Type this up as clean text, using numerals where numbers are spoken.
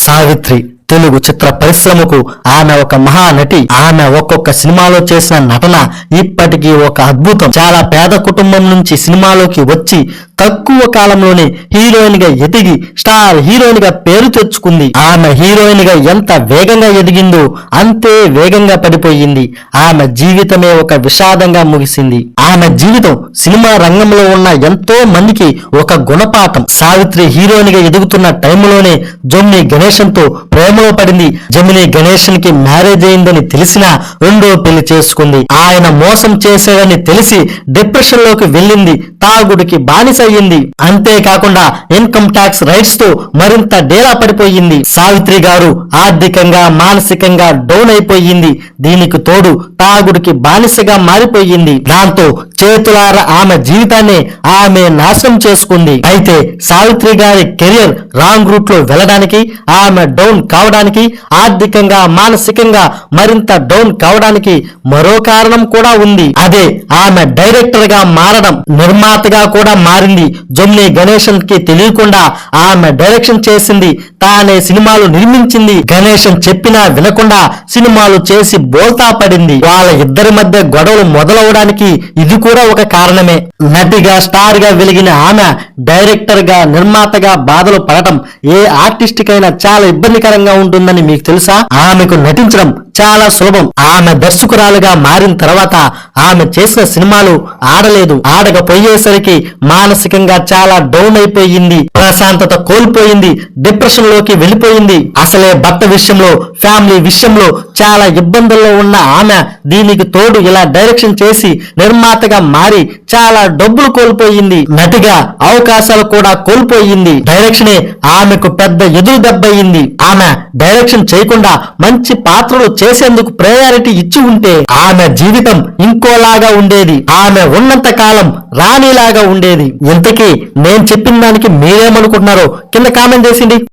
సావిత్రి తెలుగు చిత్ర పరిశ్రమకు ఆమె ఒక మహానటి. ఆమె ఒక్కొక్క సినిమాలో చేసిన నటన ఇప్పటికీ ఒక అద్భుతం. చాలా పేద కుటుంబం నుంచి సినిమాలోకి వచ్చి తక్కువ కాలంలోనే హీరోయిన్ గా ఎదిగి స్టార్ హీరోయిన్ గా పేరు తెచ్చుకుంది. ఆమె హీరోయిన్ గా ఎంత వేగంగా ఎదిగిందో అంతే వేగంగా పడిపోయింది. ఆమె జీవితమే ఒక విషాదంగా ముగిసింది. ఆమె జీవితం సినిమా రంగంలో ఉన్న ఎంతో మందికి ఒక గుణపాఠం. సావిత్రి హీరోయిన్ గా ఎదుగుతున్న టైంలోనే జమినీ గణేశన్ తో ప్రేమలో పడింది. జమినీ గణేశన్ కి మ్యారేజ్ అయిందని తెలిసినా రెండో పెళ్లి చేసుకుంది. ఆయన మోసం చేశాడని తెలిసి డిప్రెషన్ లోకి వెళ్ళింది. తాగుడికి బానిస అయ్యింది. అంతేకాకుండా ఇన్కమ్ ట్యాక్స్ రైట్స్ తో మరింత డేలా పడిపోయింది. సావిత్రి గారు ఆర్థికంగా మానసికంగా డౌన్ అయిపోయింది. దీనికి తోడు తాగుడికి బానిసగా మారిపోయింది. దాంతో చేతులార ఆమె జీవితాన్ని ఆమె నాశనం చేసుకుంది. అయితే సావిత్రి గారి కెరియర్ రాంగ్ రూట్ లో వెళ్ళడానికి, ఆమె డౌన్ కావడానికి, ఆర్థికంగా మానసికంగా మరింత డౌన్ కావడానికి మరో కారణం కూడా ఉంది. అదే ఆమె డైరెక్టర్ గా మారడం. నిర్మాతగా కూడా మారింది. జమినీ గణేశన్ కి తెలియకుండా ఆమె డైరెక్షన్ చేసింది. తానే సినిమాలు నిర్మించింది. గణేశన్ చెప్పినా వినకుండా సినిమాలు చేసి బోల్తా పడింది. వాళ్ళ ఇద్దరి మధ్య గొడవలు మొదలవడానికి ఇది కూడా ఒక కారణమే. నటిగా స్టార్ గా వెలిగిన ఆమె డైరెక్టర్ గా నిర్మాతగా బాధలు పడటం ఏ ఆర్టిస్ట్ కైనా చాలా ఇబ్బందికరంగా ఉంటుందని మీకు తెలుసా? ఆమెకు నటించడం చాలా సులభం. ఆమె దర్శకురాలుగా మారిన తర్వాత ఆమె చేసిన సినిమాలు ఆడలేదు. ఆడకపోయేసరికి మానసికంగా చాలా డౌన్ అయిపోయింది. ప్రశాంతత కోల్పోయింది. డిప్రెషన్ లోకి వెళ్ళిపోయింది. అసలే భర్త విషయంలో, ఫ్యామిలీ విషయంలో చాలా ఇబ్బందుల్లో ఉన్న ఆమె దీనికి తోడు ఇలా డైరెక్షన్ చేసి నిర్మాతగా మారి చాలా డబ్బులు కోల్పోయింది. నటిగా అవకాశాలు కూడా కోల్పోయింది. డైరెక్షనే ఆమెకు పెద్ద ఎదురు దెబ్బయింది. ఆమె డైరెక్షన్ చేయకుండా మంచి పాత్రలు చేసేందుకు ప్రయారిటీ ఇచ్చి ఉంటే ఆమె జీవితం ఇంకోలాగా ఉండేది. ఆమె ఉన్నంత కాలం రాణిలాగా ఉండేది. ఇంతకీ నేను చెప్పిన దానికి మీరేమనుకుంటున్నారో కింద కామెంట్ చేసింది.